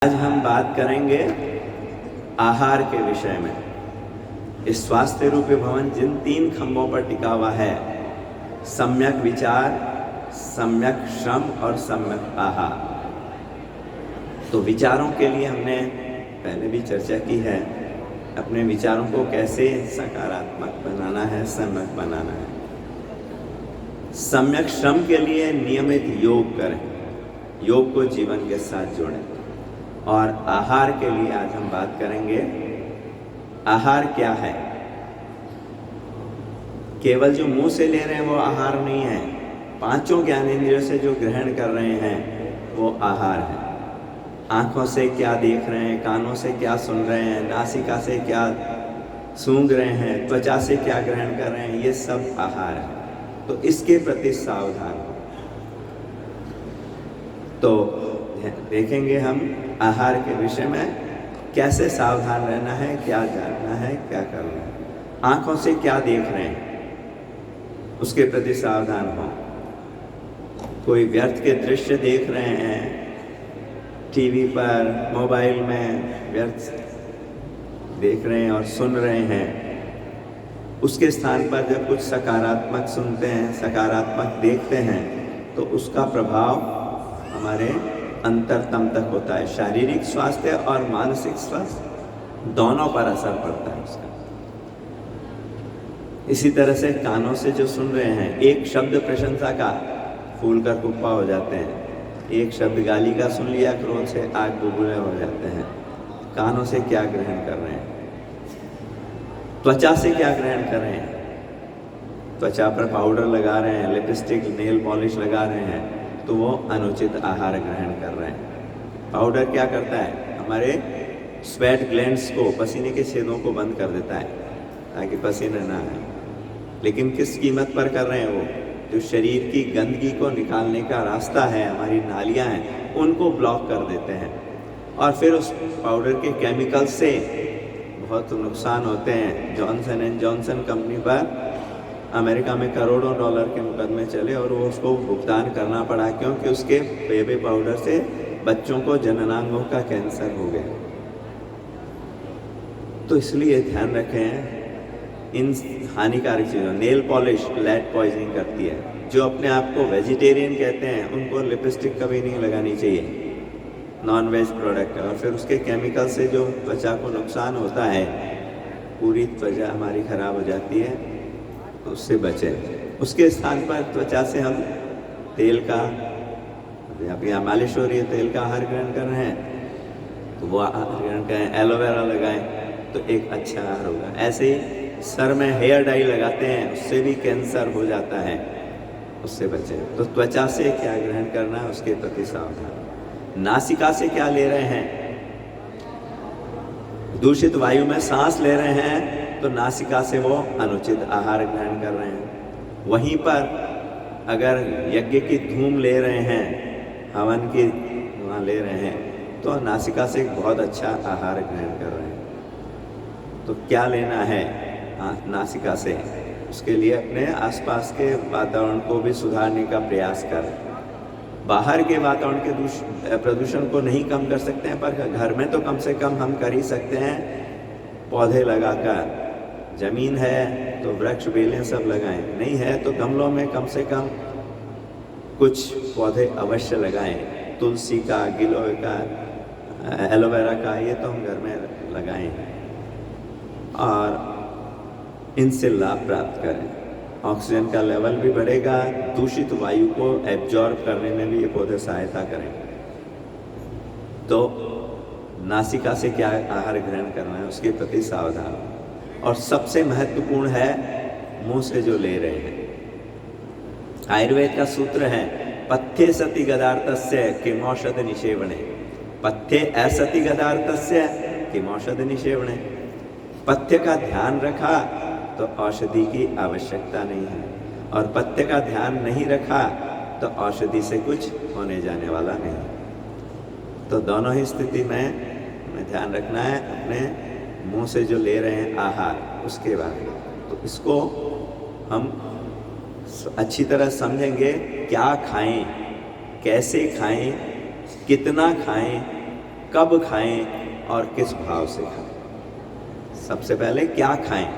आज हम बात करेंगे आहार के विषय में। इस स्वास्थ्य रूपी भवन जिन 3 खंभों पर टिका हुआ है, सम्यक विचार, सम्यक श्रम और सम्यक आहार। तो विचारों के लिए हमने पहले भी चर्चा की है, अपने विचारों को कैसे सकारात्मक बनाना है, सम्यक बनाना है। सम्यक श्रम के लिए नियमित योग करें, योग को जीवन के साथ जोड़ें। और आहार के लिए आज हम बात करेंगे, आहार क्या है। केवल जो मुंह से ले रहे हैं वो आहार नहीं है, 5 ज्ञानेंद्रियों से जो ग्रहण कर रहे हैं वो आहार है। आंखों से क्या देख रहे हैं, कानों से क्या सुन रहे हैं, नासिका से क्या सूंघ रहे हैं, त्वचा से क्या ग्रहण कर रहे हैं, ये सब आहार है। तो इसके प्रति सावधान हो। तो देखेंगे हम आहार के विषय में कैसे सावधान रहना है, क्या जानना है, क्या करना है। आंखों से क्या देख रहे हैं उसके प्रति सावधान हो। कोई व्यर्थ के दृश्य देख रहे हैं टीवी पर, मोबाइल में व्यर्थ देख रहे हैं और सुन रहे हैं, उसके स्थान पर जब कुछ सकारात्मक सुनते हैं, सकारात्मक देखते हैं, तो उसका प्रभाव हमारे अंतरतम तक होता है। शारीरिक स्वास्थ्य और मानसिक स्वास्थ्य दोनों पर असर पड़ता है उसका। इसी तरह से कानों से जो सुन रहे हैं, एक शब्द प्रशंसा का फूल कर कुप्पा हो जाते हैं, एक शब्द गाली का सुन लिया, क्रोध से आग बुबुले हो जाते हैं। कानों से क्या ग्रहण कर रहे हैं, त्वचा से क्या ग्रहण कर रहे हैं। त्वचा पर पाउडर लगा रहे हैं, लिपस्टिक, नेल पॉलिश लगा रहे हैं, तो वो अनुचित आहार ग्रहण कर रहे हैं। पाउडर क्या करता है, हमारे स्वेट ग्लैंड्स को, पसीने के छेदों को बंद कर देता है ताकि पसीना ना आए। लेकिन किस कीमत पर कर रहे हैं वो, जो शरीर की गंदगी को निकालने का रास्ता है, हमारी नालियां हैं, उनको ब्लॉक कर देते हैं। और फिर उस पाउडर के केमिकल से बहुत नुकसान होते हैं। जॉनसन एंड जॉनसन कंपनी पर अमेरिका में करोड़ों डॉलर के मुकदमे चले और वो उसको भुगतान करना पड़ा, क्योंकि उसके बेबी पाउडर से बच्चों को जननांगों का कैंसर हो गया। तो इसलिए ध्यान रखें इन हानिकारक चीज़ों। नेल पॉलिश लेड पॉइजनिंग करती है। जो अपने आप को वेजिटेरियन कहते हैं उनको लिपस्टिक कभी नहीं लगानी चाहिए, नॉन वेज प्रोडक्ट। और फिर उसके केमिकल से जो त्वचा को नुकसान होता है, पूरी त्वचा हमारी खराब हो जाती है, उससे बचें। उसके स्थान पर त्वचा से हम तेल का, अब यहाँ मालिश हो रही है, तेल का आहार ग्रहण कर रहे हैं तो वो आहार ग्रहण करें। एलोवेरा लगाएं तो एक अच्छा आहार होगा। ऐसे ही सर में हेयर डाई लगाते हैं, उससे भी कैंसर हो जाता है, उससे बचें। तो त्वचा से क्या ग्रहण करना है उसके प्रति सावधान। नासिका से क्या ले रहे हैं, दूषित वायु में सांस ले रहे हैं तो नासिका से वो अनुचित आहार ग्रहण कर रहे हैं। वहीं पर अगर यज्ञ की धूम ले रहे हैं, हवन की वहाँ ले रहे हैं, तो नासिका से बहुत अच्छा आहार ग्रहण कर रहे हैं। तो क्या लेना है नासिका से, उसके लिए अपने आसपास के वातावरण को भी सुधारने का प्रयास करें। बाहर के वातावरण के प्रदूषण को नहीं कम कर सकते हैं, पर घर में तो कम से कम हम कर ही सकते हैं, पौधे लगाकर। जमीन है तो वृक्ष बेलें सब लगाएं, नहीं है तो गमलों में कम से कम कुछ पौधे अवश्य लगाएं। तुलसी का, गिलोय का, एलोवेरा का, ये तो हम घर में लगाएं और इनसे लाभ प्राप्त करें। ऑक्सीजन का लेवल भी बढ़ेगा, दूषित वायु को एब्जॉर्ब करने में भी ये पौधे सहायता करेंगे। तो नासिका से क्या आहार ग्रहण करना है उसके प्रति सावधान। और सबसे महत्वपूर्ण है मुंह से जो ले रहे हैं। आयुर्वेद का सूत्र है, पथ्ये सति गदार्थस्य किमौषध निषेवणे। पथ्ये असति गदार्थस्य किमौषध निषेवणे। पथ्य का ध्यान रखा तो औषधि की आवश्यकता नहीं है, और पथ्य का ध्यान नहीं रखा तो औषधि से कुछ होने जाने वाला नहीं। तो दोनों ही स्थिति में हमें ध्यान रखना है अपने मुंह से जो ले रहे हैं आहार, उसके बारे में। तो इसको हम अच्छी तरह समझेंगे, क्या खाएं, कैसे खाएं, कितना खाएं, कब खाएं और किस भाव से खाएं। सबसे पहले क्या खाएं।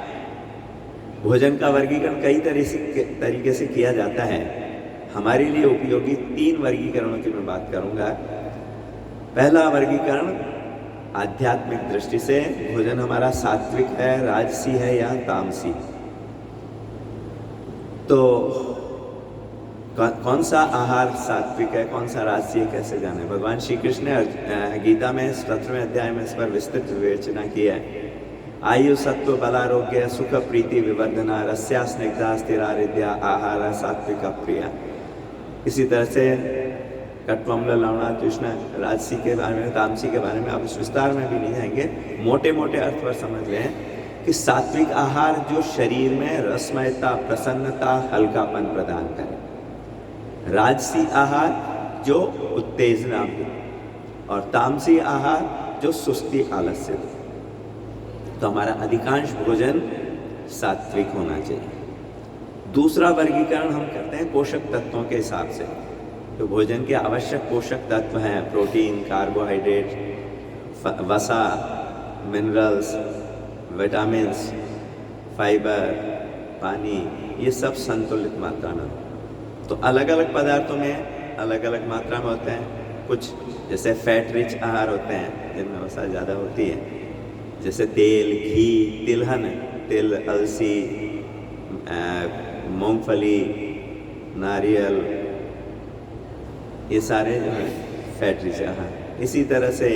भोजन का वर्गीकरण कई तरीके से किया जाता है। हमारे लिए उपयोगी 3 वर्गीकरणों की मैं बात करूंगा। पहला वर्गीकरण आध्यात्मिक दृष्टि से, भोजन हमारा सात्विक है, राजसी है या तामसी। तो कौन सा आहार सात्विक है, कौन सा राजसी है, कैसे जाने। भगवान श्री कृष्ण ने गीता में 17वें अध्याय में इस पर विस्तृत विवेचना की है। आयु सत्व बलारोग्य सुख प्रीति विवर्धना रस्या स्निग्धा स्थिरारिद्या आहार सात्विक प्रिया। इसी तरह से कट्वम्ल लवणा तृष्णा राजसी के बारे में, तामसी के बारे में अब इस विस्तार में भी नहीं जाएंगे। मोटे मोटे अर्थ पर समझ लें कि सात्विक आहार जो शरीर में रसमयता, प्रसन्नता, हल्कापन प्रदान करे। राजसी आहार जो उत्तेजना हो, और तामसी आहार जो सुस्ती, आलस्य हो। तो हमारा अधिकांश भोजन सात्विक होना चाहिए। दूसरा वर्गीकरण हम करते हैं पोषक तत्वों के हिसाब से। तो भोजन के आवश्यक पोषक तत्व हैं प्रोटीन, कार्बोहाइड्रेट, वसा, मिनरल्स, विटामिन्स, फाइबर, पानी, ये सब संतुलित मात्रा में। तो अलग अलग पदार्थों में अलग अलग मात्रा में होते हैं। कुछ जैसे फैट रिच आहार होते हैं जिनमें वसा ज़्यादा होती है, जैसे तेल, घी, तिलहन, तिल, अलसी, मूंगफली, नारियल, ये सारे जो है फैट रिच आहार। इसी तरह से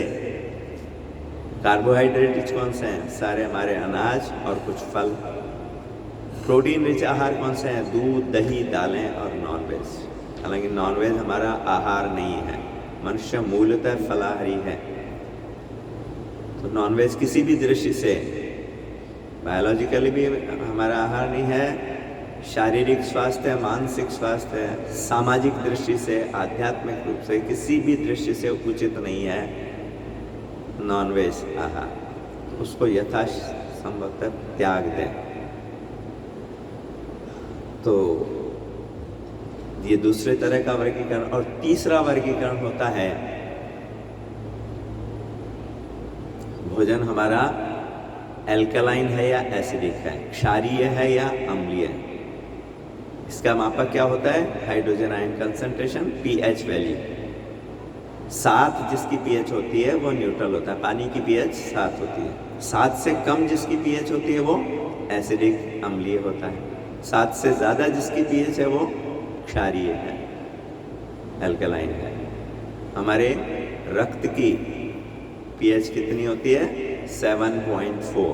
कार्बोहाइड्रेट रिच कौन से हैं, सारे हमारे अनाज और कुछ फल। प्रोटीन रिच आहार कौन से हैं, दूध, दही, दालें और नॉनवेज। हालांकि नॉनवेज हमारा आहार नहीं है, मनुष्य मूलतः फलाहारी है। तो नॉनवेज किसी भी दृष्टि से बायोलॉजिकली भी हमारा आहार नहीं है। शारीरिक स्वास्थ्य, मानसिक स्वास्थ्य, सामाजिक दृष्टि से, आध्यात्मिक रूप से, किसी भी दृष्टि से उचित नहीं है नॉनवेज आहार। उसको यथासंभव त्याग दें। तो ये दूसरे तरह का वर्गीकरण। और तीसरा वर्गीकरण होता है भोजन हमारा एल्कलाइन है या एसिडिक है, क्षारीय है या अम्लीय है। इसका मापक क्या होता है, hydrogen ion concentration, pH value. 7 जिसकी पीएच होती है वो न्यूट्रल होता है, पानी की पीएच 7 होती है। 7 से कम जिसकी पीएच होती है वो एसिडिक, अम्लीय होता है। 7 से ज़्यादा जिसकी पीएच है वो क्षारीय है, एल्कलाइन है। हमारे रक्त की पीएच कितनी होती है, 7.4,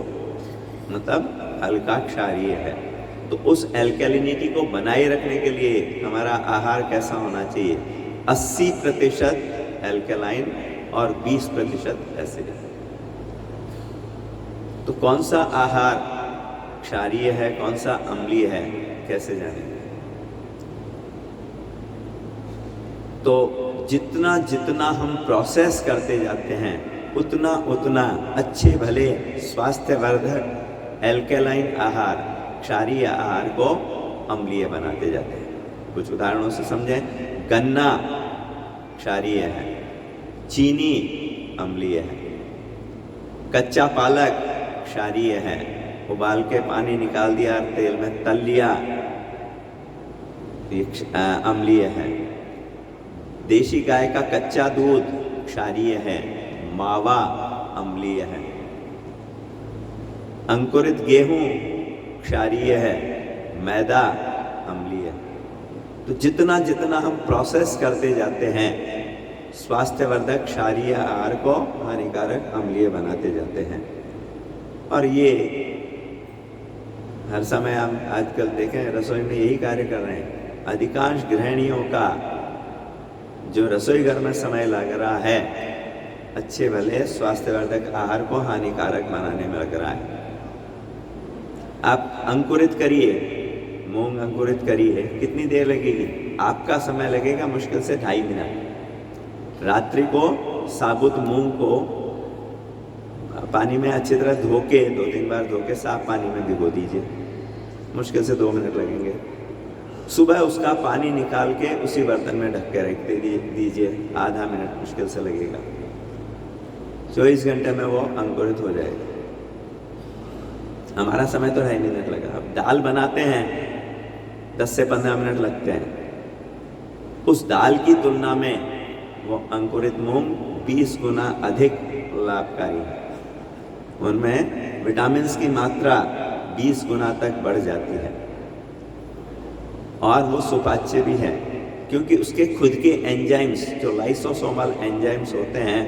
मतलब हल्का क्षारीय है। तो उस एल्कलिनिटी को बनाए रखने के लिए हमारा आहार कैसा होना चाहिए, 80% एल्कलाइन और 20% एसिडिक। तो कौन सा आहार क्षारीय है, कौन सा अम्लीय है, कैसे जानेंगे। तो जितना जितना हम प्रोसेस करते जाते हैं उतना उतना अच्छे भले स्वास्थ्यवर्धक एल्कलाइन आहार, क्षारीय आहार को अम्लीय बनाते जाते हैं। कुछ उदाहरणों से समझें। गन्ना क्षारीय है, चीनी अम्लीय है, कच्चा पालक क्षारीय है, उबाल के पानी निकाल दिया, तेल में तल लिया, अम्लीय है। देशी गाय का कच्चा दूध क्षारीय है, मावा अम्लीय है। अंकुरित गेहूं क्षारीय है, मैदा अम्लीय है। तो जितना जितना हम प्रोसेस करते जाते हैं स्वास्थ्यवर्धक क्षारीय आहार को हानिकारक अम्लीय बनाते जाते हैं। और ये हर समय हम आजकल देखें रसोई में यही कार्य कर रहे हैं। अधिकांश गृहिणियों का जो रसोई घर में समय लग रहा है अच्छे भले स्वास्थ्यवर्धक आहार को हानिकारक बनाने में लग रहा है। आप अंकुरित करिए, मूंग अंकुरित करिए, कितनी देर लगेगी, आपका समय लगेगा मुश्किल से 2.5 मिनट। रात्रि को साबुत मूंग को पानी में अच्छी तरह धो के 2-3 बार धो के साफ पानी में भिगो दीजिए, मुश्किल से 2 मिनट लगेंगे। सुबह उसका पानी निकाल के उसी बर्तन में ढक के रख दीजिए, आधा मिनट मुश्किल से लगेगा। 24 घंटे में वो अंकुरित हो जाएगा। हमारा समय तो 2.5 मिनट लगा। अब दाल बनाते हैं 10 से 15 मिनट लगते हैं। उस दाल की तुलना में वो अंकुरित मूंग 20 गुना अधिक लाभकारी है। उनमें विटामिन की मात्रा 20 गुना तक बढ़ जाती है और वो सुपाच्य भी है, क्योंकि उसके खुद के एंजाइम्स, जो लाइसोसोमल एंजाइम्स होते हैं,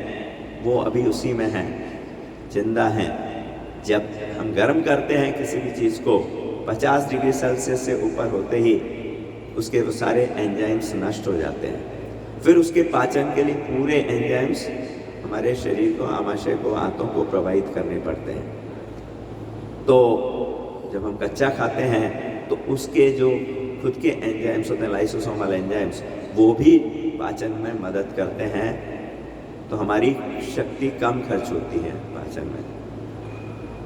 वो अभी उसी में हैं, जिंदा हैं। जब हम गर्म करते हैं किसी भी चीज़ को, 50 डिग्री सेल्सियस से ऊपर होते ही उसके वो सारे एंजाइम्स नष्ट हो जाते हैं। फिर उसके पाचन के लिए पूरे एंजाइम्स हमारे शरीर को, आमाशय को, आंतों को प्रभावित करने पड़ते हैं। तो जब हम कच्चा खाते हैं तो उसके जो खुद के एंजाइम्स होते हैं, लाइसोसोमल एंजाइम्स, वो भी पाचन में मदद करते हैं। तो हमारी शक्ति कम खर्च होती है पाचन में।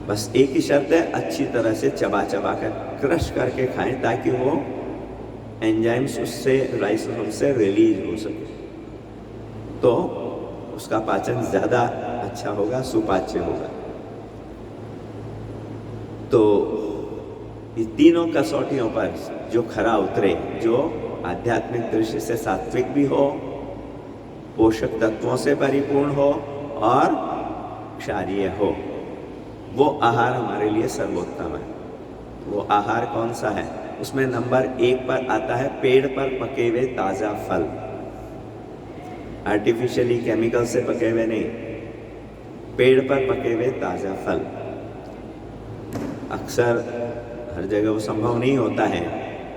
बस एक ही शर्त है, अच्छी तरह से चबा चबा कर क्रश करके खाएं, ताकि वो एंजाइम्स उससे, लाइसोसोम से रिलीज हो सके, तो उसका पाचन ज़्यादा अच्छा होगा, सुपाच्य होगा। तो ये तीनों कसौटियों पर जो खरा उतरे, जो आध्यात्मिक दृष्टि से सात्विक भी हो, पोषक तत्वों से परिपूर्ण हो और क्षारीय हो, वो आहार हमारे लिए सर्वोत्तम है। वो आहार कौन सा है? उसमें नंबर 1 पर आता है पेड़ पर पके हुए ताज़ा फल, आर्टिफिशियली केमिकल से पके हुए नहीं, पेड़ पर पके हुए ताज़ा फल। अक्सर हर जगह वो संभव नहीं होता है,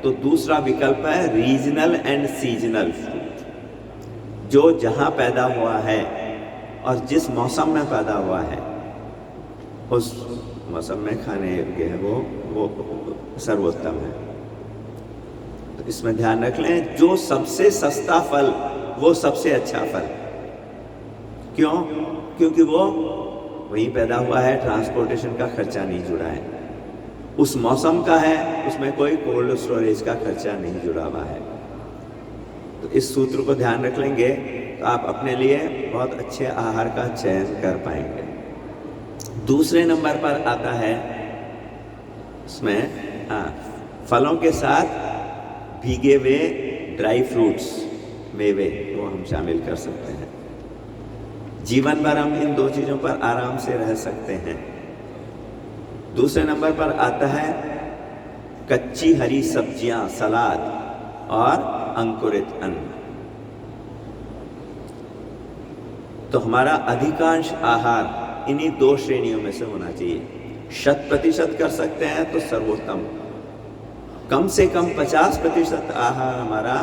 तो दूसरा विकल्प है रीजनल एंड सीजनल फ्रूट, जो जहाँ पैदा हुआ है और जिस मौसम में पैदा हुआ है, उस मौसम में खाने योग्य है, वो सर्वोत्तम है। तो इसमें ध्यान रख लें, जो सबसे सस्ता फल वो सबसे अच्छा फल। क्यों? क्योंकि वो वहीं पैदा हुआ है, ट्रांसपोर्टेशन का खर्चा नहीं जुड़ा है, उस मौसम का है, उसमें कोई कोल्ड स्टोरेज का खर्चा नहीं जुड़ा हुआ है। तो इस सूत्र को ध्यान रख लेंगे तो आप अपने लिए बहुत अच्छे आहार का चयन कर पाएंगे। दूसरे नंबर पर आता है इसमें फलों के साथ भीगे हुए ड्राई फ्रूट्स, मेवे, वो हम शामिल कर सकते हैं। जीवन भर हम इन 2 चीज़ों पर आराम से रह सकते हैं। दूसरे नंबर पर आता है कच्ची हरी सब्जियां, सलाद और अंकुरित अन्न। तो हमारा अधिकांश आहार इन्हीं 2 श्रेणियों में से होना चाहिए। 100% कर सकते हैं तो सर्वोत्तम। कम से कम 50% आहार हमारा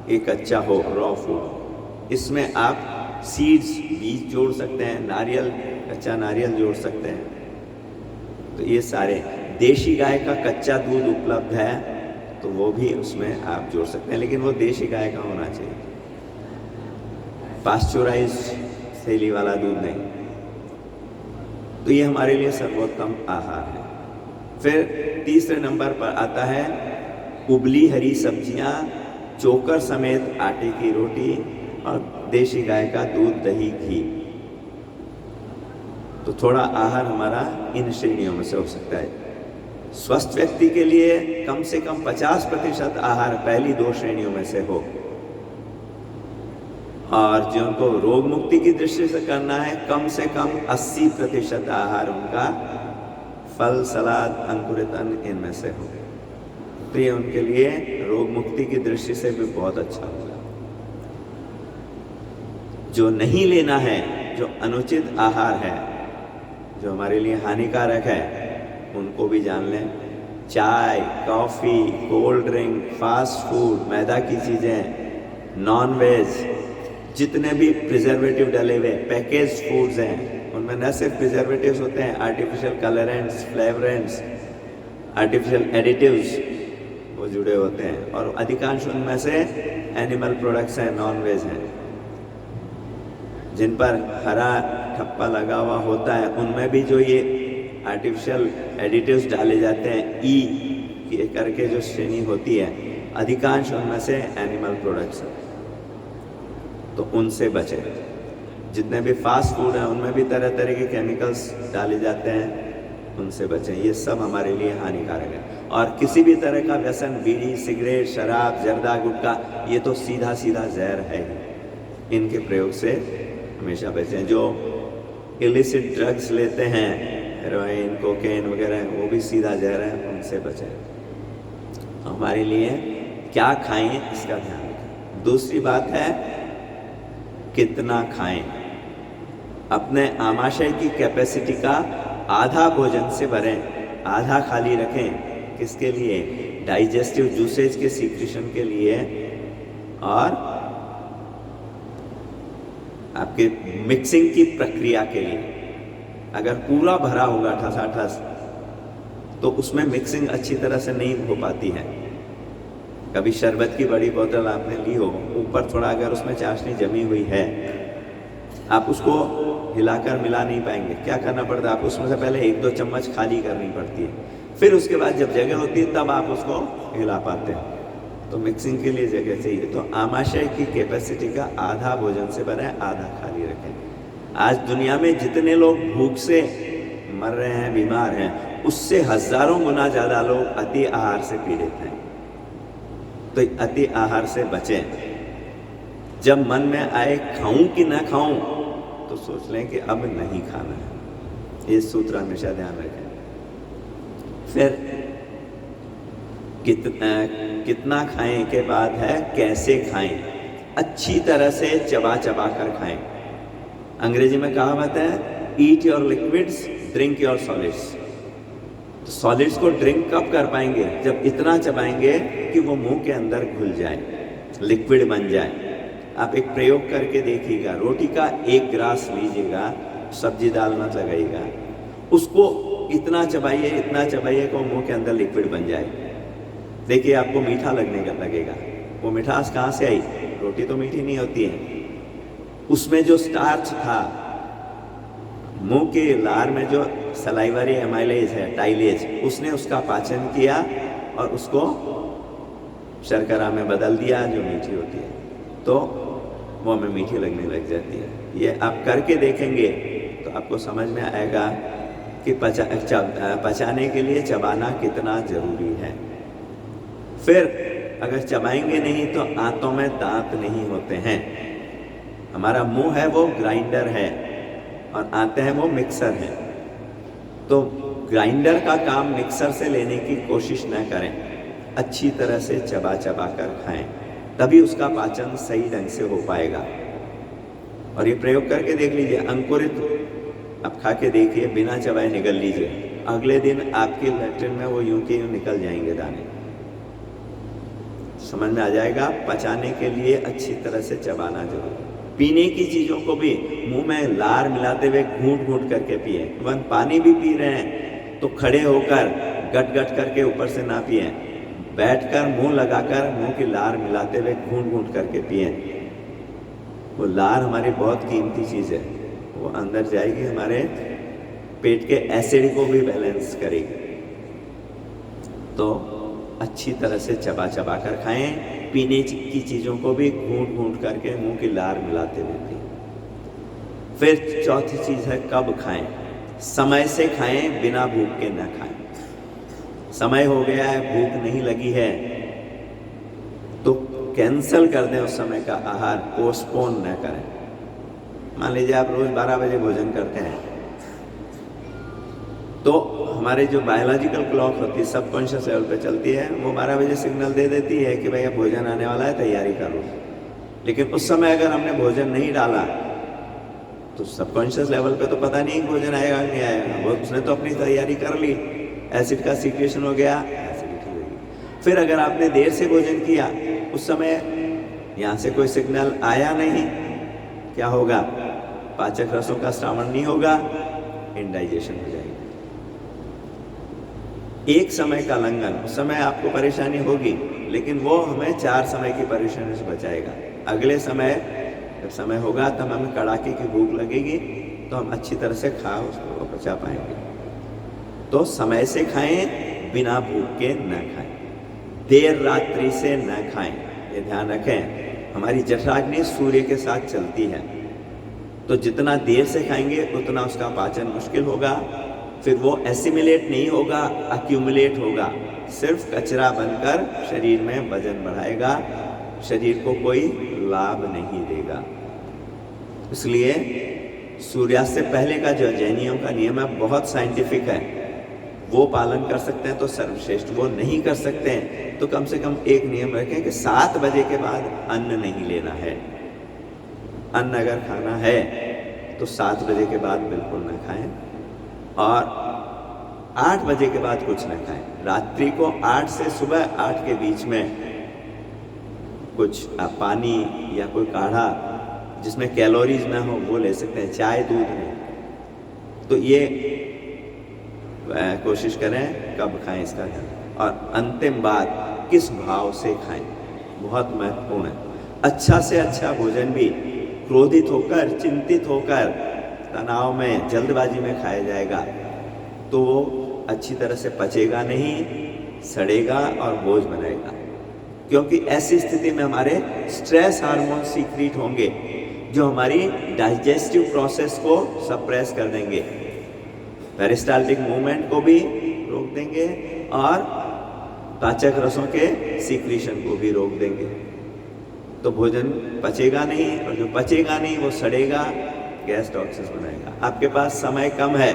एक अच्छा हो, रॉ फूड। इसमें आप सीड्स, बीज जोड़ सकते हैं, नारियल, कच्चा नारियल जोड़ सकते हैं। तो ये सारे, देशी गाय का कच्चा दूध उपलब्ध है तो वो भी उसमें आप जोड़ सकते हैं, लेकिन वो देशी गाय का होना चाहिए, पास्चुराइज्ड थैली वाला दूध नहीं। तो ये हमारे लिए सर्वोत्तम आहार है। फिर तीसरे नंबर पर आता है उबली हरी सब्जियां, चोकर समेत आटे की रोटी और देशी गाय का दूध, दही, घी। तो थोड़ा आहार हमारा इन श्रेणियों में से हो सकता है। स्वस्थ व्यक्ति के लिए कम से कम 50% आहार पहली 2 श्रेणियों में से हो, और जिनको रोग मुक्ति की दृष्टि से करना है, कम से कम 80% आहार उनका फल, सलाद, अंकुरित अन्न, इनमें से हो। तो ये उनके लिए रोग मुक्ति की दृष्टि से भी बहुत अच्छा होगा। जो नहीं लेना है, जो अनुचित आहार है, जो हमारे लिए हानिकारक है, उनको भी जान लें। चाय, coffee, cold drink, fast food, मैदा की चीज़ें, नॉन वेज, जितने भी प्रिजर्वेटिव डले हुए पैकेज फूड्स हैं, उनमें न सिर्फ प्रिजर्वेटिव्स होते हैं, आर्टिफिशियल कलरेंट्स, फ्लेवरेंट्स, आर्टिफिशियल एडिटिव्स वो जुड़े होते हैं, और अधिकांश उनमें से एनिमल प्रोडक्ट्स हैं, नॉन वेज हैं, जिन पर हरा ठप्पा लगा हुआ होता है। उनमें भी जो ये आर्टिफिशियल एडिटिव्स डाले जाते हैं, ई करके जो श्रेणी होती है, अधिकांश उनमें से एनिमल प्रोडक्ट्स हैं। तो उनसे बचें। जितने भी फास्ट फूड हैं उनमें भी तरह तरह के केमिकल्स डाले जाते हैं, उनसे बचें। ये सब हमारे लिए हानिकारक है। और किसी भी तरह का व्यसन, बीड़ी, सिगरेट, शराब, जर्दा, गुटखा, ये तो सीधा सीधा जहर है ही। इनके प्रयोग से हमेशा बचें। जो इलिसिट ड्रग्स लेते हैं, हेरोइन, कोकेन वगैरह, वो भी सीधा जहर है, उनसे बचें। हमारे लिए क्या खाएं इसका ध्यान रखें। दूसरी बात है कितना खाएं। अपने आमाशय की कैपेसिटी का आधा भोजन से भरें, आधा खाली रखें। किसके लिए? डाइजेस्टिव जूसेज के सीक्रेशन के लिए और आपके मिक्सिंग की प्रक्रिया के लिए। अगर पूरा भरा होगा ठसाठस तो उसमें मिक्सिंग अच्छी तरह से नहीं हो पाती है। कभी शरबत की बड़ी बोतल आपने ली हो, ऊपर थोड़ा अगर उसमें चाशनी जमी हुई है, आप उसको हिलाकर मिला नहीं पाएंगे। क्या करना पड़ता है? आप उसमें से पहले 1-2 चम्मच खाली करनी पड़ती है, फिर उसके बाद जब जगह होती है तब आप उसको हिला पाते हैं। तो मिक्सिंग के लिए जगह चाहिए। तो आमाशय की कैपेसिटी का आधा भोजन से भरें, आधा खाली रखें। आज दुनिया में जितने लोग भूख से मर रहे हैं, बीमार हैं, उससे हजारों गुना ज़्यादा लोग अति आहार से पीड़ित हैं। तो अति आहार से बचें। जब मन में आए खाऊं कि ना खाऊं, तो सोच लें कि अब नहीं खाना है। ये सूत्र हमेशा ध्यान रखें। फिर कितना खाएं के बाद है कैसे खाएं। अच्छी तरह से चबा चबा कर खाएं। अंग्रेजी में कहावत है, eat your liquids, drink your solids. तो सॉलिड्स को ड्रिंक कब कर पाएंगे? जब इतना चबाएंगे कि वो मुंह के अंदर घुल जाए, लिक्विड बन जाए। आप एक प्रयोग करके देखिएगा। रोटी का 1 ग्रास लीजिएगा, सब्जी दाल मत लगाइएगा, उसको इतना चबाइए कि मुंह के अंदर लिक्विड बन जाए। देखिए आपको मीठा लगने का लगेगा। वो मिठास कहाँ से आई? रोटी तो मीठी नहीं होती है। उसमें जो स्टार्च था, मुंह के लार में जो सलाइवरी एमाइलेज है, टाइलेज, उसने उसका पाचन किया और उसको शर्करा में बदल दिया जो मीठी होती है। तो वो हमें मीठी लगने लग जाती है। ये आप करके देखेंगे तो आपको समझ में आएगा कि पचाने के लिए चबाना कितना ज़रूरी है। फिर अगर चबाएंगे नहीं तो आंतों में दांत नहीं होते हैं। हमारा मुंह है वो ग्राइंडर है और आंतें हैं वो मिक्सर है। तो ग्राइंडर का काम मिक्सर से लेने की कोशिश न करें। अच्छी तरह से चबा चबा कर खाएं, तभी उसका पाचन सही ढंग से हो पाएगा। और ये प्रयोग करके देख लीजिए। अंकुरित आप खा के देखिए, बिना चबाए निगल लीजिए, अगले दिन आपके लैट्रिन में वो यूं के यूं निकल जाएंगे दाने। समझ में आ जाएगा। पचाने के लिए अच्छी तरह से चबाना जरूरी। पीने की चीज़ों को भी मुंह में लार मिलाते हुए घूंट घूंट करके पिए। इवन पानी भी पी रहे हैं तो खड़े होकर गट गट करके ऊपर से ना पिए, बैठकर मुंह लगाकर मुंह की लार मिलाते हुए घूंट घूंट करके पिए। वो लार हमारी बहुत कीमती चीज़ है, वो अंदर जाएगी, हमारे पेट के एसिड को भी बैलेंस करेगी। तो अच्छी तरह से चबा चबा कर खाएं। पीने की चीज़ों को भी घूंट घूंट करके मुंह की लार मिलाते हुए पिए। फिर चौथी चीज़ है कब खाएं। समय से खाएं, बिना भूख के न खाएं। समय हो गया है, भूख नहीं लगी है तो कैंसल कर दें उस समय का आहार, पोस्टपोन न करें। मान लीजिए आप रोज 12 बजे भोजन करते हैं तो हमारे जो बायोलॉजिकल क्लॉक होती है, सबकॉन्शियस लेवल पे चलती है, वो 12 बजे सिग्नल दे देती है कि भैया भोजन आने वाला है, तैयारी करो। लेकिन उस समय अगर हमने भोजन नहीं डाला तो सबकॉन्शियस लेवल पे तो पता नहीं भोजन आएगा नहीं आएगा, वो उसने तो अपनी तैयारी कर ली, एसिड का सीक्रेशन हो गया, एसिडिटी होगी। फिर अगर आपने देर से भोजन किया, उस समय यहाँ से कोई सिग्नल आया नहीं, क्या होगा? पाचक रसों का श्रावण नहीं होगा, इंडाइजेशन हो जाएगी। एक समय का लंघन, उस समय आपको परेशानी होगी, लेकिन वो हमें 4 समय की परेशानी से बचाएगा। अगले समय जब समय होगा तब हमें कड़ाके की भूख लगेगी तो हम अच्छी तरह से उसको पचा पाएंगे। तो समय से खाएं, बिना भूख के न खाएं, देर रात्रि से न खाएं। ये ध्यान रखें, हमारी जठराग्नि सूर्य के साथ चलती है। तो जितना देर से खाएंगे उतना उसका पाचन मुश्किल होगा, फिर वो एसिमिलेट नहीं होगा, अक्यूमुलेट होगा, सिर्फ कचरा बनकर शरीर में वजन बढ़ाएगा, शरीर को कोई लाभ नहीं देगा। इसलिए सूर्यास्त से पहले का जो जैनियों का नियम है बहुत साइंटिफिक है, वो पालन कर सकते हैं तो सर्वश्रेष्ठ, वो नहीं कर सकते हैं तो कम से कम एक नियम रखें कि 7 बजे के बाद अन्न नहीं लेना है। अन्न अगर खाना है तो 7 बजे के बाद बिल्कुल न खाएं और 8 बजे के बाद कुछ न खाएं। रात्रि को 8 से सुबह 8 के बीच में कुछ पानी या कोई काढ़ा जिसमें कैलोरीज ना हो वो ले सकते हैं, चाय दूध नहीं। तो ये कोशिश करें कब खाएं इसका ध्यान। और अंतिम बात, किस भाव से खाएं, बहुत महत्वपूर्ण है। अच्छा से अच्छा भोजन भी क्रोधित होकर, चिंतित होकर, तनाव में, जल्दबाजी में खाया जाएगा तो वो अच्छी तरह से पचेगा नहीं, सड़ेगा और बोझ बनाएगा। क्योंकि ऐसी स्थिति में हमारे स्ट्रेस हार्मोन सीक्रेट होंगे जो हमारी डाइजेस्टिव प्रोसेस को सप्रेस कर देंगे, पेरिस्टाल्टिक मूवमेंट को भी रोक देंगे और पाचक रसों के सीक्रेशन को भी रोक देंगे। तो भोजन पचेगा नहीं और जो पचेगा नहीं वो सड़ेगा, गैस टॉक्सिस बनाएगा। आपके पास समय कम है,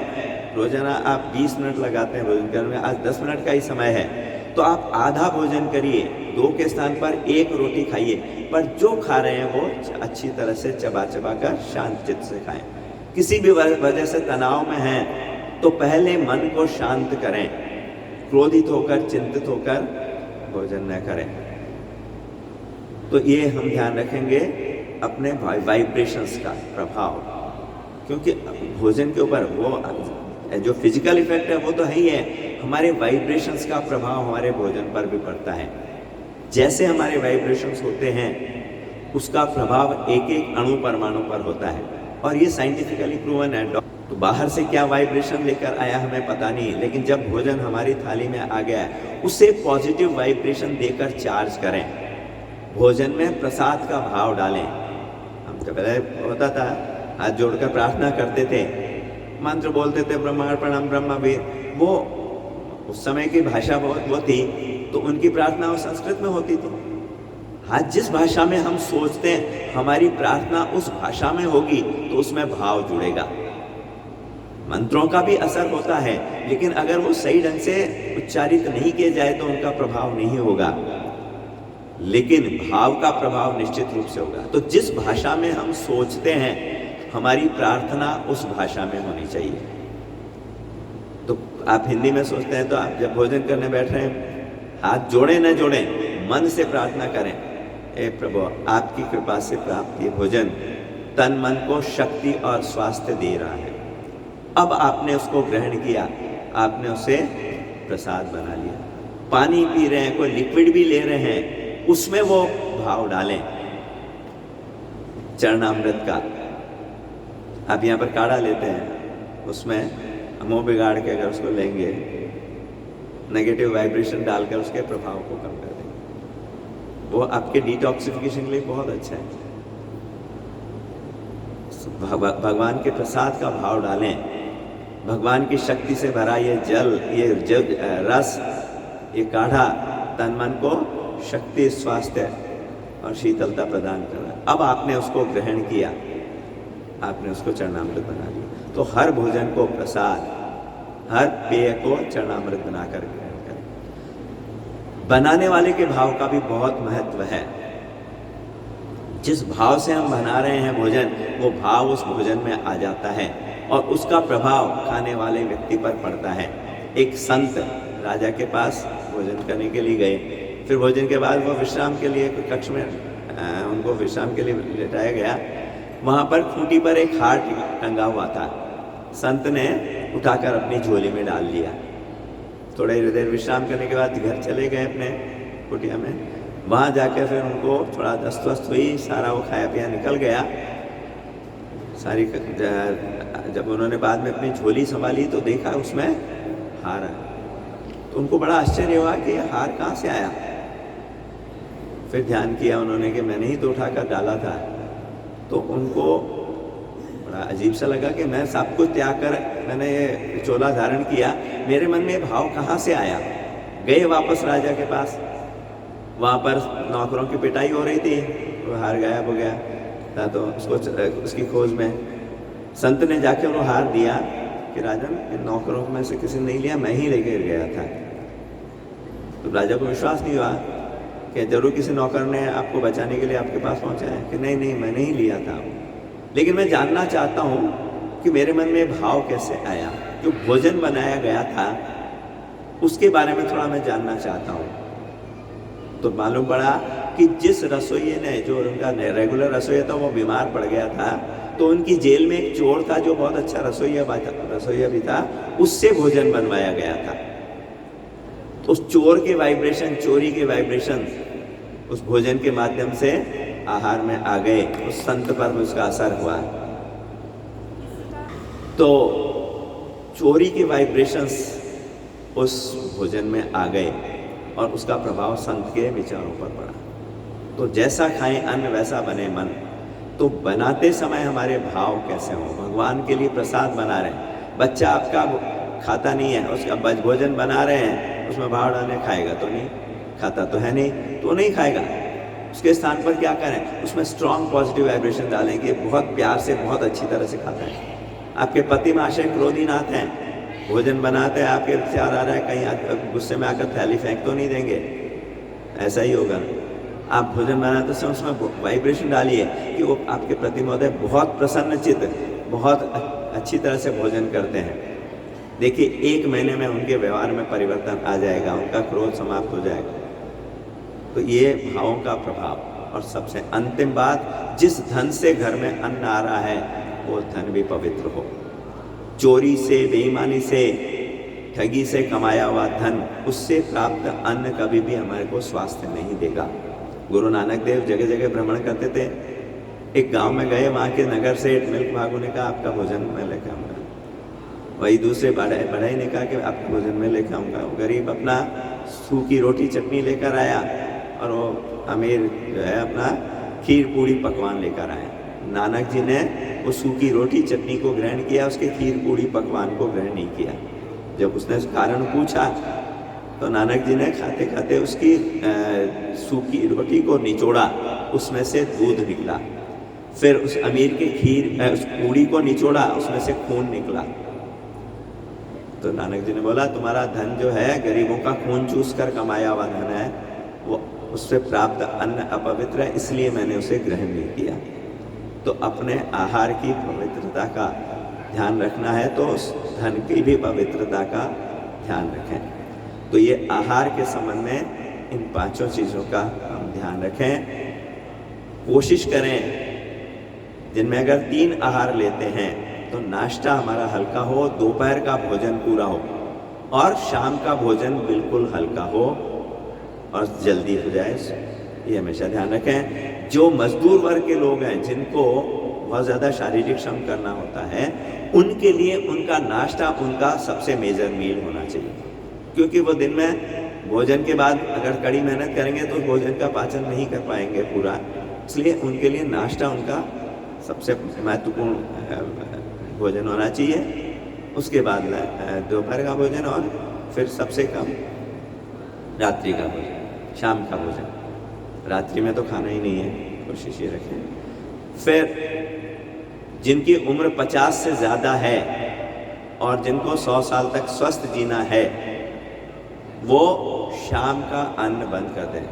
रोजाना आप 20 मिनट लगाते हैं भोजन करने में, आज 10 मिनट का ही समय है, तो आप आधा भोजन करिए, 2 के स्थान पर 1 रोटी खाइए, पर जो खा रहे हैं वो अच्छी तरह से चबा चबा कर शांत चित्त से खाएं। किसी भी वजह से तनाव में हैं तो पहले मन को शांत करें, क्रोधित होकर, चिंतित होकर भोजन न करें। तो ये हम ध्यान रखेंगे अपने वाइब्रेशंस का प्रभाव, क्योंकि भोजन के ऊपर वो जो फिजिकल इफेक्ट है वो तो है ही है, हमारे वाइब्रेशंस का प्रभाव हमारे भोजन पर भी पड़ता है। जैसे हमारे वाइब्रेशंस होते हैं उसका प्रभाव एक एक अणु परमाणु पर होता है और ये साइंटिफिकली प्रूवन है। तो बाहर से क्या वाइब्रेशन लेकर आया हमें पता नहीं, लेकिन जब भोजन हमारी थाली में आ गया उसे पॉजिटिव वाइब्रेशन देकर चार्ज करें। भोजन में प्रसाद का भाव डालें। हम तो पहले होता था हाथ जोड़कर प्रार्थना करते थे, मंत्र बोलते थे ब्रह्मार्पणम ब्रह्मवीर, वो उस समय की भाषा बहुत वो थी तो उनकी प्रार्थना वो संस्कृत में होती थी। आज जिस भाषा में हम सोचते हैं हमारी प्रार्थना उस भाषा में होगी तो उसमें भाव जुड़ेगा। मंत्रों का भी असर होता है लेकिन अगर वो सही ढंग से उच्चारित नहीं किए जाए तो उनका प्रभाव नहीं होगा, लेकिन भाव का प्रभाव निश्चित रूप से होगा। तो जिस भाषा में हम सोचते हैं हमारी प्रार्थना उस भाषा में होनी चाहिए। तो आप हिंदी में सोचते हैं तो आप जब भोजन करने बैठ रहे हैं हाथ जोड़े न जोड़े, मन से प्रार्थना करें, हे प्रभु आपकी कृपा से प्राप्त ये भोजन तन मन को शक्ति और स्वास्थ्य दे रहा है। अब आपने उसको ग्रहण किया, आपने उसे प्रसाद बना लिया। पानी पी रहे हैं, कोई लिक्विड भी ले रहे हैं, उसमें वो भाव डालें। चरणामृत का आप यहाँ पर काढ़ा लेते हैं, उसमें मुंह बिगाड़ के अगर उसको लेंगे नेगेटिव वाइब्रेशन डालकर उसके प्रभाव को कम कर देंगे। वो आपके डिटॉक्सिफिकेशन के लिए बहुत अच्छा है। भगवान के प्रसाद का भाव डालें, भगवान की शक्ति से भरा ये जल, ये रस, ये काढ़ा तन मन को शक्ति, स्वास्थ्य और शीतलता प्रदान कर रहा है। अब आपने उसको ग्रहण किया, आपने उसको चरणामृत बना लिया। तो हर भोजन को प्रसाद, हर पेय को चरणामृत बनाकर ग्रहण करें। बनाने वाले के भाव का भी बहुत महत्व है। जिस भाव से हम बना रहे हैं भोजन, वो भाव उस भोजन में आ जाता है और उसका प्रभाव खाने वाले व्यक्ति पर पड़ता है। एक संत राजा के पास भोजन करने के लिए गए, फिर भोजन के बाद वो विश्राम के लिए कक्ष में उनको विश्राम के लिए लेटाया गया। वहाँ पर खूंटी पर एक हार टंगा हुआ था, संत ने उठाकर अपनी झोली में डाल लिया। थोड़ी देर विश्राम करने के बाद घर चले गए अपने कुटिया में। वहाँ जाकर फिर उनको थोड़ा दस्त वस्त हुई, सारा वो खाया पिया निकल गया सारी। जब उन्होंने बाद में अपनी झोली संभाली तो देखा उसमें हार है। तो उनको बड़ा आश्चर्य हुआ कि ये हार कहाँ से आया। फिर ध्यान किया उन्होंने कि मैंने ही तो उठाकर डाला था। तो उनको बड़ा अजीब सा लगा कि मैं सब कुछ त्याग कर मैंने ये चोला धारण किया, मेरे मन में भाव कहाँ से आया। गए वापस राजा के पास, वहाँ पर नौकरों की पिटाई हो रही थी, वो हार गायब हो गया था, तो उसकी खोज में संत ने जाके उन्हें हार दिया कि राजन, इन नौकरों में से किसी ने नहीं लिया, मैं ही लेकर गया था। तो राजा को विश्वास नहीं हुआ कि जरूर किसी नौकर ने आपको बचाने के लिए आपके पास पहुंचा है, कि नहीं नहीं मैंने ही लिया था। लेकिन मैं जानना चाहता हूँ कि मेरे मन में भाव कैसे आया, जो भोजन बनाया गया था उसके बारे में थोड़ा मैं जानना चाहता हूँ। तो मालूम पड़ा कि जिस रसोइये ने, जो उनका रेगुलर रसोइया था, वो बीमार पड़ गया था, तो उनकी जेल में एक चोर था जो बहुत अच्छा रसोइया भी था, उससे भोजन बनवाया गया था। तो उस चोर के वाइब्रेशन, चोरी के वाइब्रेशन उस भोजन के माध्यम से आहार में आ गए, उस संत पर उसका असर हुआ। तो चोरी के वाइब्रेशंस उस भोजन में आ गए और उसका प्रभाव संत के विचारों पर पड़ा। तो जैसा खाएं अन्न वैसा बने मन। तो बनाते समय हमारे भाव कैसे हों, भगवान के लिए प्रसाद बना रहे हैं, बच्चा आपका खाता नहीं है, उसका भोजन बना रहे हैं, उसमें भाव डालने, खाएगा तो नहीं, खाता तो है नहीं, तो नहीं खाएगा। उसके स्थान पर क्या करें, उसमें स्ट्रॉन्ग पॉजिटिव वाइब्रेशन डालेंगे, बहुत प्यार से, बहुत अच्छी तरह से खाता है। आपके पति महाशय क्रोधीनाथ हैं, भोजन बनाते हैं, आपके विचार आ रहा है, कहीं गुस्से में आकर थैली फेंक तो नहीं देंगे, ऐसा ही होगा। आप भोजन बनाते समय उसमें वाइब्रेशन डालिए कि वो आपके प्रति महोदय बहुत प्रसन्नचित्त, बहुत अच्छी तरह से भोजन करते हैं। देखिए 1 महीने में उनके व्यवहार में परिवर्तन आ जाएगा, उनका क्रोध समाप्त हो जाएगा। तो ये भावों का प्रभाव। और सबसे अंतिम बात, जिस धन से घर में अन्न आ रहा है वो धन भी पवित्र हो। चोरी से, बेईमानी से, ठगी से कमाया हुआ धन, उससे प्राप्त अन्न कभी भी हमारे को स्वास्थ्य नहीं देगा। गुरु नानक देव जगह जगह भ्रमण करते थे। एक गांव में गए, वहाँ के नगर सेठ मिल्क भागू ने कहा आपका भोजन मैं लेकर आऊँगा। वही दूसरे बढ़ाई ने कहा कि आपका भोजन मैं लेकर आऊँगा। वो गरीब अपना सूखी रोटी चटनी लेकर आया और वो अमीर जो है अपना खीर पूड़ी पकवान लेकर आया। नानक जी ने वो सूखी रोटी चटनी को ग्रहण किया, उसके खीर पूड़ी पकवान को ग्रहण नहीं किया। जब उसने कारण पूछा तो नानक जी ने खाते खाते उसकी सूखी रोटी को निचोड़ा, उसमें से दूध निकला। फिर उस अमीर के उस पूड़ी को निचोड़ा, उसमें से खून निकला। तो नानक जी ने बोला तुम्हारा धन जो है गरीबों का खून चूस कर कमाया हुआ धन है, वो उससे प्राप्त अन्न अपवित्र है, इसलिए मैंने उसे ग्रहण नहीं किया। तो अपने आहार की पवित्रता का ध्यान रखना है तो उस धन की भी पवित्रता का ध्यान रखें। तो ये आहार के संबंध में इन 5 चीज़ों का हम ध्यान रखें। कोशिश करें जिनमें अगर 3 आहार लेते हैं तो नाश्ता हमारा हल्का हो, दोपहर का भोजन पूरा हो और शाम का भोजन बिल्कुल हल्का हो और जल्दी हो जाए, ये हमेशा ध्यान रखें। जो मजदूर वर्ग के लोग हैं जिनको बहुत ज़्यादा शारीरिक श्रम करना होता है, उनके लिए उनका नाश्ता उनका सबसे मेजर मील होना चाहिए, क्योंकि वो दिन में भोजन के बाद अगर कड़ी मेहनत करेंगे तो भोजन का पाचन नहीं कर पाएंगे पूरा। इसलिए उनके लिए नाश्ता उनका सबसे महत्वपूर्ण भोजन होना चाहिए। उसके बाद दोपहर का भोजन और फिर सबसे कम रात्रि का भोजन, शाम का भोजन। रात्रि में तो खाना ही नहीं है, कोशिश ये रखें। फिर जिनकी उम्र 50 से ज़्यादा है और जिनको 100 साल तक स्वस्थ जीना है, वो शाम का अन्न बंद कर दें,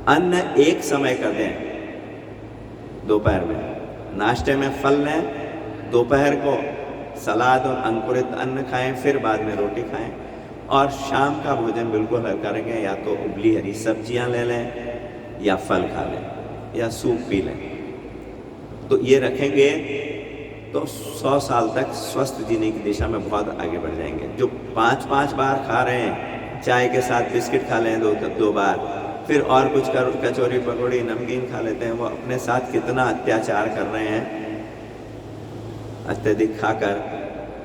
अन्न एक समय कर दें। दोपहर में नाश्ते में फल लें, दोपहर को सलाद और अंकुरित अन्न खाएं, फिर बाद में रोटी खाएं और शाम का भोजन बिल्कुल हल्का रखें। या तो उबली हरी सब्जियां ले लें या फल खा लें या सूप पी लें। तो ये रखेंगे तो 100 साल तक स्वस्थ जीने की दिशा में बहुत आगे बढ़ जाएंगे। जो 5-5 बार खा रहे हैं, चाय के साथ बिस्किट खा लें 2 बार, फिर और कुछ कचौरी पकौड़ी नमकीन खा लेते हैं, वो अपने साथ कितना अत्याचार कर रहे हैं। अत्यधिक खाकर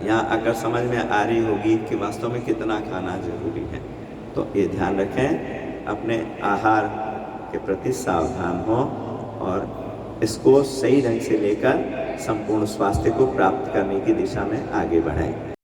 यहाँ आकर समझ में आ रही होगी कि वास्तव में कितना खाना जरूरी है। तो ये ध्यान रखें, अपने आहार के प्रति सावधान हों और इसको सही ढंग से लेकर संपूर्ण स्वास्थ्य को प्राप्त करने की दिशा में आगे बढ़ाएं।